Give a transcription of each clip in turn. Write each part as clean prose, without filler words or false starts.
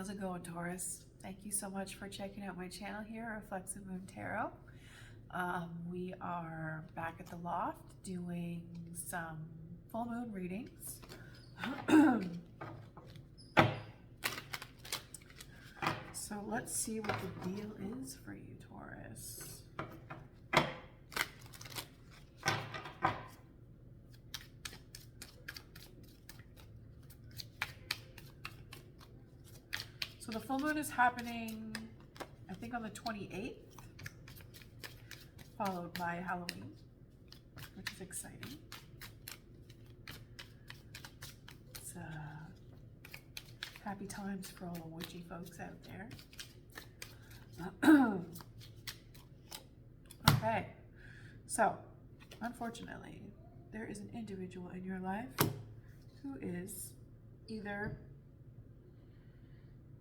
How's it going, Taurus? Thank you so much for checking out my channel here, Reflexive Moon Tarot. We are back at the loft doing some full moon readings. So let's see what the deal is for you, Taurus. So the full moon is happening, I think, on the 28th, followed by Halloween, which is exciting. It's happy times for all the witchy folks out there. Okay, so unfortunately, there is an individual in your life who is either,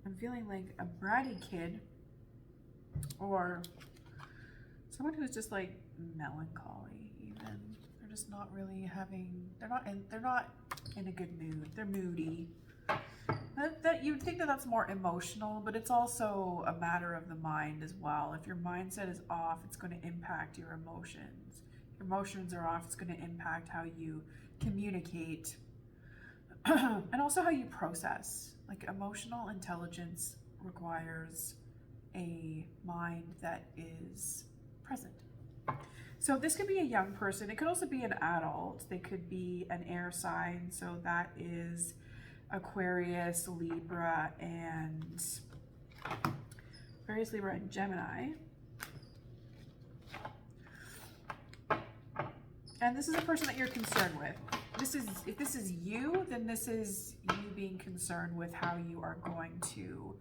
I'm feeling like a bratty kid, or someone who's just like melancholy even. They're just not really having, they're not in a good mood. They're moody. That you'd think that that's more emotional, but it's also a matter of the mind as well. If your mindset is off, it's going to impact your emotions. If your emotions are off, it's going to impact how you communicate and also how you process. Like, emotional intelligence requires a mind that is present. So this could be a young person. It could also be an adult. They could be an air sign. So that is Aquarius, Libra, and Gemini. And this is a person that you're concerned with. If this is you, then this is you being concerned with how you are going to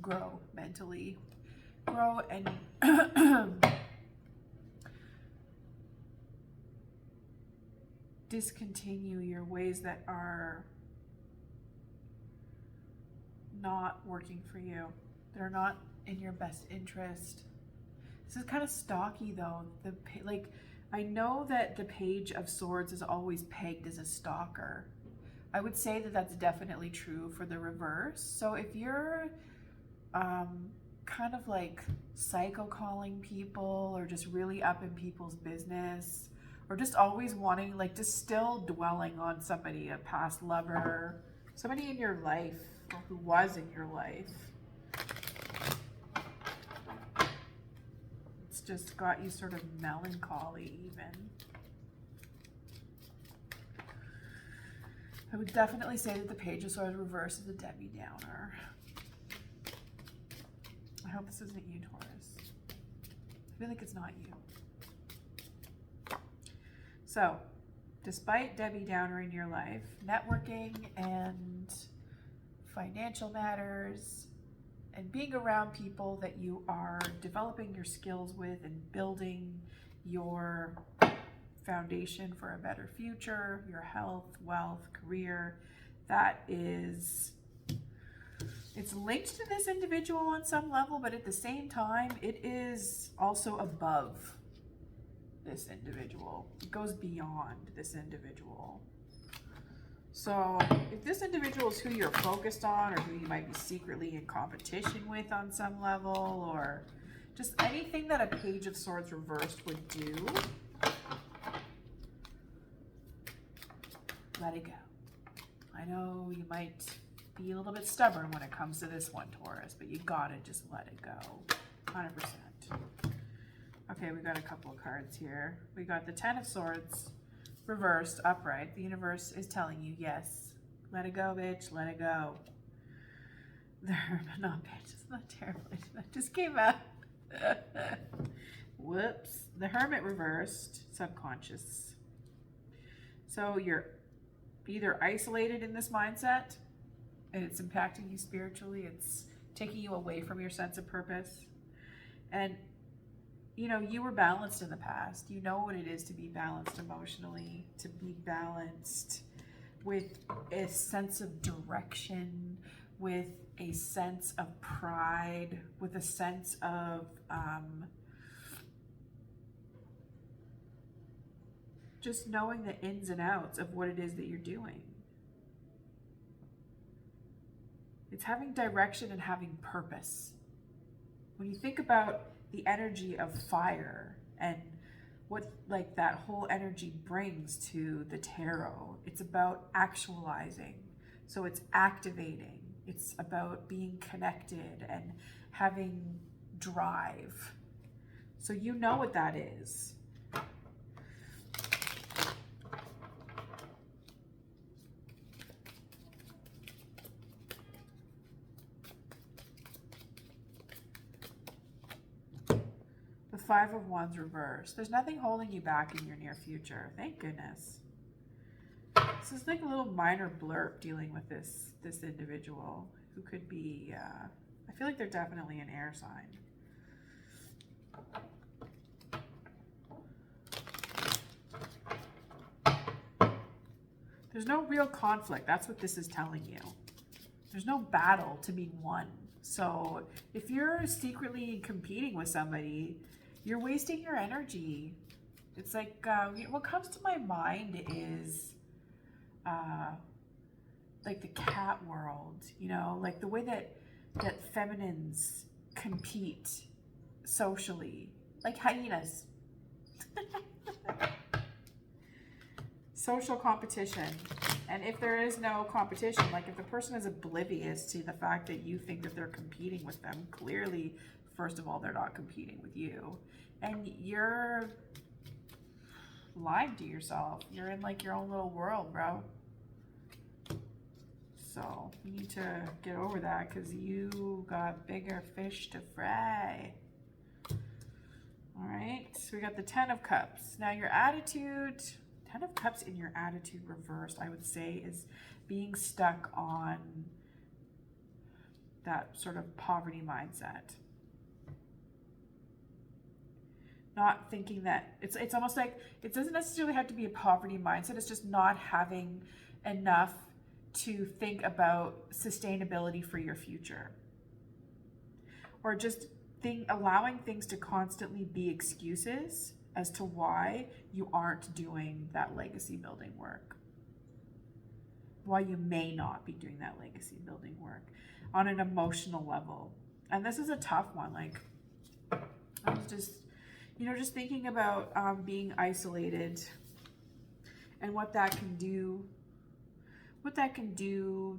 grow mentally, grow and discontinue your ways that are not working for you, that are not in your best interest. This is kind of stocky though. I know that the Page of Swords is always pegged as a stalker. I would say that that's definitely true for the reverse. So if you're kind of like psycho calling people, or just really up in people's business, or just always wanting, like, just still dwelling on somebody, a past lover, somebody in your life, or who was in your life, it's just got you sort of melancholy even. I would definitely say that the Page of Swords reverse is a Debbie Downer. I hope this isn't you, Taurus. I feel like it's not you. So, despite Debbie Downer in your life, networking and financial matters and being around people that you are developing your skills with and building your foundation for a better future, your health, wealth, career, it's linked to this individual on some level, but at the same time, it is also above this individual. It goes beyond this individual. So if this individual is who you're focused on, or who you might be secretly in competition with on some level, or just anything that a Page of Swords reversed would do, let it go. I know you might be a little bit stubborn when it comes to this one, Taurus, but you gotta just let it go, 100%. Okay, we got a couple of cards here. We got the Ten of Swords reversed, upright. The universe is telling you, yes, let it go, bitch, let it go. The Hermit, not bitch, it's not terrible. That just came out. Whoops. The Hermit reversed, subconscious. So you're either isolated in this mindset, and it's impacting you spiritually. It's taking you away from your sense of purpose. And you know, you were balanced in the past. You know what it is to be balanced emotionally, to be balanced with a sense of direction, with a sense of pride, with a sense of just knowing the ins and outs of what it is that you're doing. It's having direction and having purpose. When you think about the energy of fire and what like that whole energy brings to the tarot, it's about actualizing. So it's activating. It's about being connected and having drive. So you know what that is. The Five of Wands reversed. There's nothing holding you back in your near future. Thank goodness. This is like a little minor blurb dealing with this individual who could be, I feel like they're definitely an air sign. There's no real conflict. That's what this is telling you. There's no battle to be won. So if you're secretly competing with somebody, you're wasting your energy. It's like, what comes to my mind is like the cat world, you know, like the way that feminines compete socially, like hyenas. Social competition. And if there is no competition, like if the person is oblivious to the fact that you think that they're competing with them, clearly, first of all, they're not competing with you. And you're lying to yourself. You're in like your own little world, bro. So you need to get over that because you got bigger fish to fry. All right, so we got the 10 of Cups. Now your attitude, 10 of Cups in your attitude reversed, I would say, is being stuck on that sort of poverty mindset. Not thinking that, it's almost like, it doesn't necessarily have to be a poverty mindset, it's just not having enough to think about sustainability for your future. Or just allowing things to constantly be excuses as to why you aren't doing that legacy building work. Why you may not be doing that legacy building work on an emotional level. And this is a tough one. Like, I was just, just thinking about being isolated and what that can do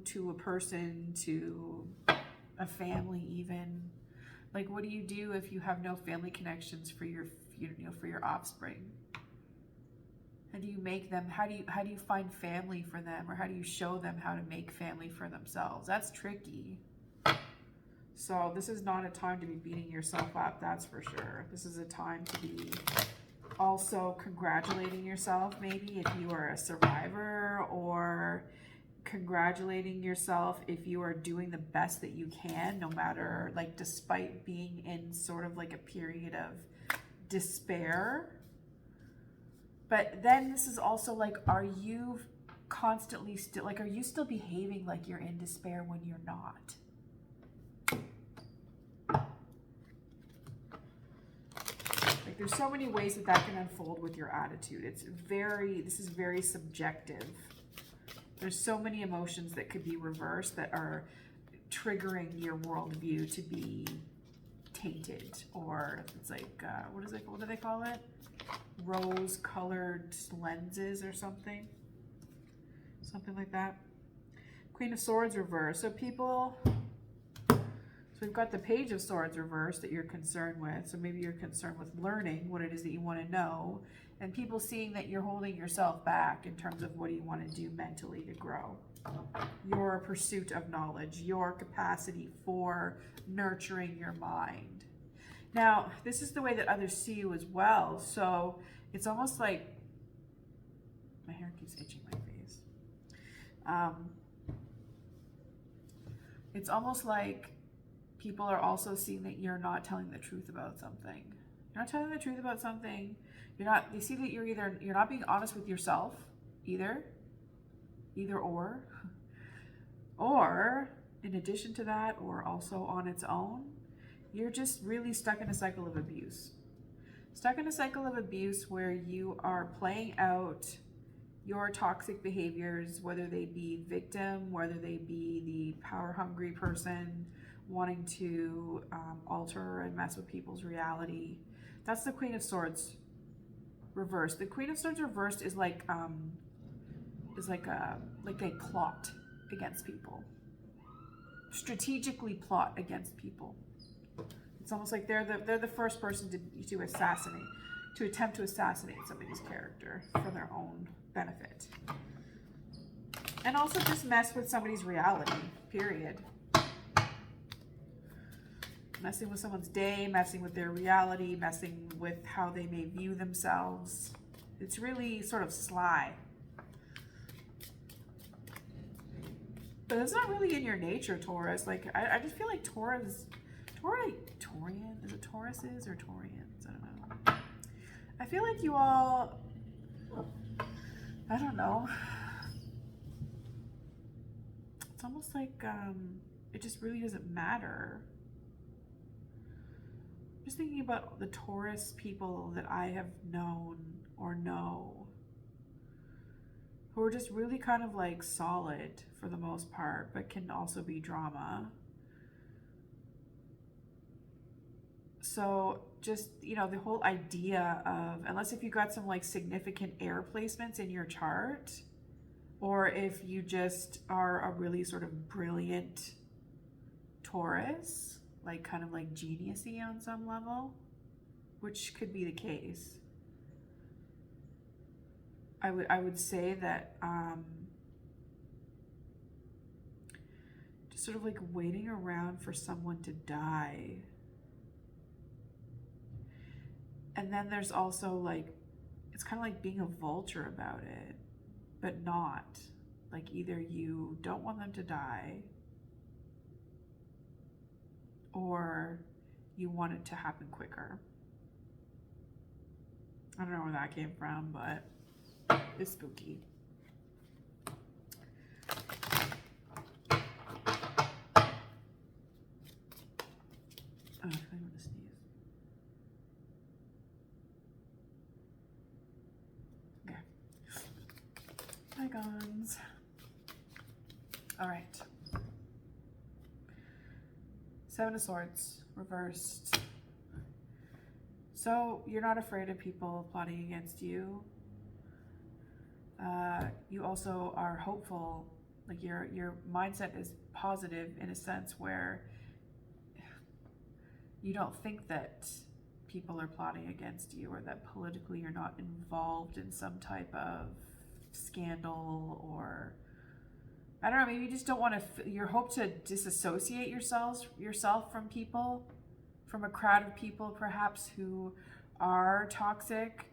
to a person, to a family even. Like, what do you do if you have no family connections for your offspring? How do you make them, how do you find family for them, or how do you show them how to make family for themselves? That's tricky. So this is not a time to be beating yourself up, that's for sure. This is a time to be also congratulating yourself, maybe if you are a survivor, or congratulating yourself if you are doing the best that you can, no matter, like, despite being in sort of like a period of despair. But then this is also like, are you constantly still, like, are you still behaving like you're in despair when you're not? Like, there's so many ways that can unfold with your attitude. This is very subjective. There's so many emotions that could be reversed that are triggering your worldview to be tainted, or it's like, what do they call it? Rose-colored lenses or something like that. Queen of Swords reversed. So we've got the Page of Swords reversed that you're concerned with. So maybe you're concerned with learning what it is that you want to know, and people seeing that you're holding yourself back in terms of what do you want to do mentally to grow. Your pursuit of knowledge, your capacity for nurturing your mind. Now, this is the way that others see you as well. So it's almost like, my hair keeps itching my face. It's almost like people are also seeing that you're not telling the truth about something. You're not telling the truth about something. They see that you're not being honest with yourself either or in addition to that, or also on its own, you're just really stuck in a cycle of abuse. Stuck in a cycle of abuse where you are playing out your toxic behaviors, whether they be victim, whether they be the power hungry person wanting to alter and mess with people's reality. That's the Queen of Swords reversed. The Queen of Swords reversed is like they plot against people, strategically plot against people. It's almost like they're the first person to assassinate, to attempt to assassinate somebody's character for their own benefit. And also just mess with somebody's reality, period. Messing with someone's day, messing with their reality, messing with how they may view themselves. It's really sort of sly. But it's not really in your nature, Taurus. Like, I just feel like Taurian? Is it Tauruses or Taurians? I don't know. I feel like you all, I don't know. It's almost like it just really doesn't matter. Just thinking about the Taurus people that I have known or know, who are just really kind of like solid for the most part, but can also be drama. So just, you know, the whole idea of, unless if you got some like significant air placements in your chart, or if you just are a really sort of brilliant Taurus, like kind of like genius-y on some level, which could be the case. I would say that just sort of like waiting around for someone to die. And then there's also like, it's kind of like being a vulture about it, but not. Like either you don't want them to die, or you want it to happen quicker. I don't know where that came from, but it's spooky. Oh, I want to sneeze. Okay. Bygones. All right. Seven of Swords, reversed. So you're not afraid of people plotting against you. You also are hopeful. Like your mindset is positive in a sense where you don't think that people are plotting against you, or that politically you're not involved in some type of scandal, or I don't know, maybe you just don't want to, you hope to disassociate yourself from people, from a crowd of people perhaps who are toxic,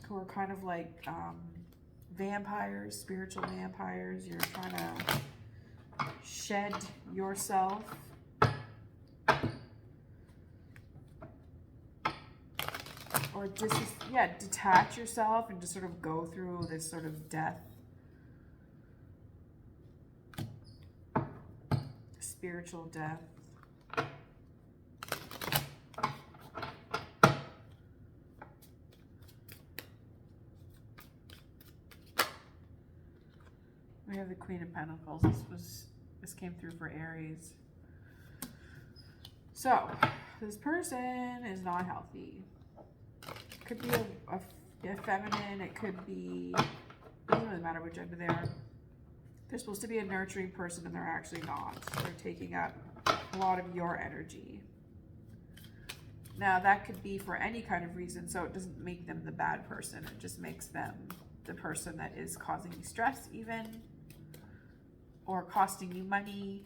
who are kind of like vampires, spiritual vampires. You're trying to shed yourself. Or detach yourself and just sort of go through this sort of death. Spiritual death. We have the Queen of Pentacles. This came through for Aries. So, this person is not healthy. It could be a feminine, it could be, it doesn't really matter what gender they are. They're supposed to be a nurturing person and they're actually not. They're taking up a lot of your energy. Now that could be for any kind of reason, so it doesn't make them the bad person. It just makes them the person that is causing you stress even, or costing you money.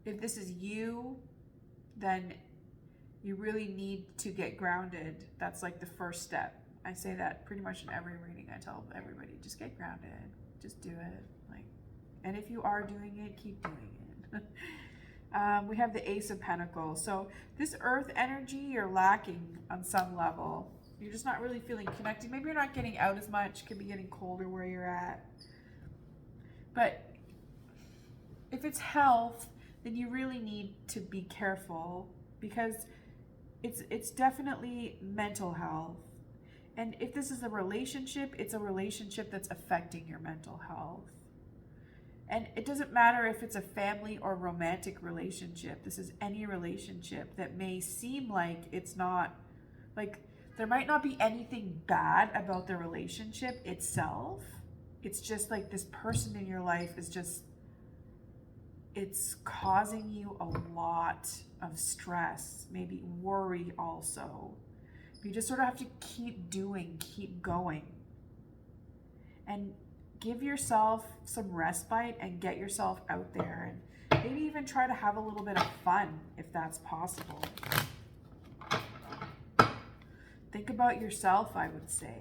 If this is you, then you really need to get grounded. That's like the first step. I say that pretty much in every reading. I tell everybody, just get grounded. Just do it. Like, and if you are doing it, keep doing it. We have the Ace of Pentacles. So this earth energy, you're lacking on some level. You're just not really feeling connected. Maybe you're not getting out as much. Could be getting colder where you're at. But if it's health, then you really need to be careful, because it's definitely mental health. And if this is a relationship, it's a relationship that's affecting your mental health. And it doesn't matter if it's a family or romantic relationship. This is any relationship that may seem like it's not, like, there might not be anything bad about the relationship itself. It's just like this person in your life is just, it's causing you a lot of stress, maybe worry also. You just sort of have to keep going. And give yourself some respite and get yourself out there. And maybe even try to have a little bit of fun if that's possible. Think about yourself, I would say.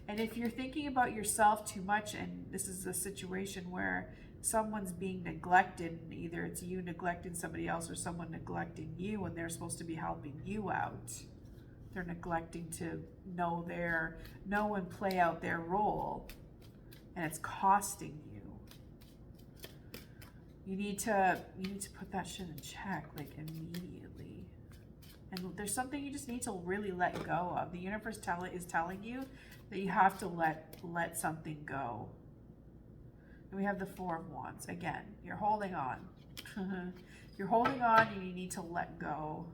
And if you're thinking about yourself too much, and this is a situation where someone's being neglected, and either it's you neglecting somebody else or someone neglecting you and they're supposed to be helping you out, they're neglecting to know and play out their role, and it's costing you. You need to put that shit in check, like, immediately. And there's something you just need to really let go of. The universe is telling you that you have to let something go. And we have the Four of Wands. Again, you're holding on. You're holding on and you need to let go.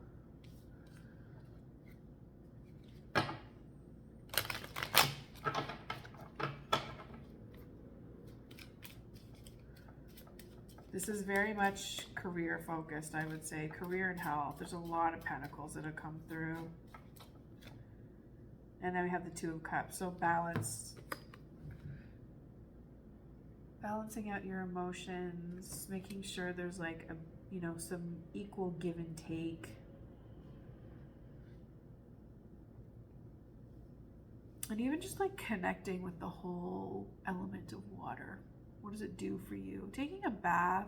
This is very much career focused, I would say. Career and health. There's a lot of pentacles that have come through. And then we have the Two of Cups. So balancing out your emotions, making sure there's like some equal give and take. And even just like connecting with the whole element of water. What does it do for you? Taking a bath.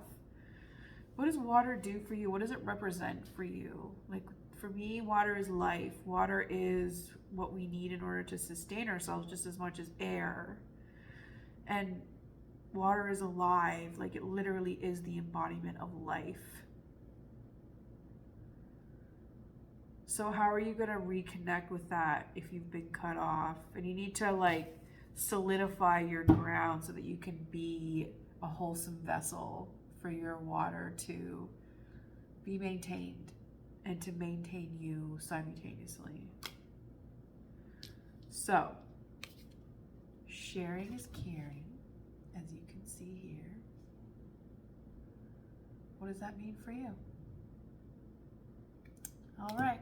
What does water do for you? What does it represent for you? Like, for me, water is life. Water is what we need in order to sustain ourselves just as much as air. And water is alive. Like, it literally is the embodiment of life. So how are you going to reconnect with that if you've been cut off? And you need to like solidify your ground so that you can be a wholesome vessel for your water to be maintained and to maintain you simultaneously. So, sharing is caring, as you can see here. What does that mean for you? All right.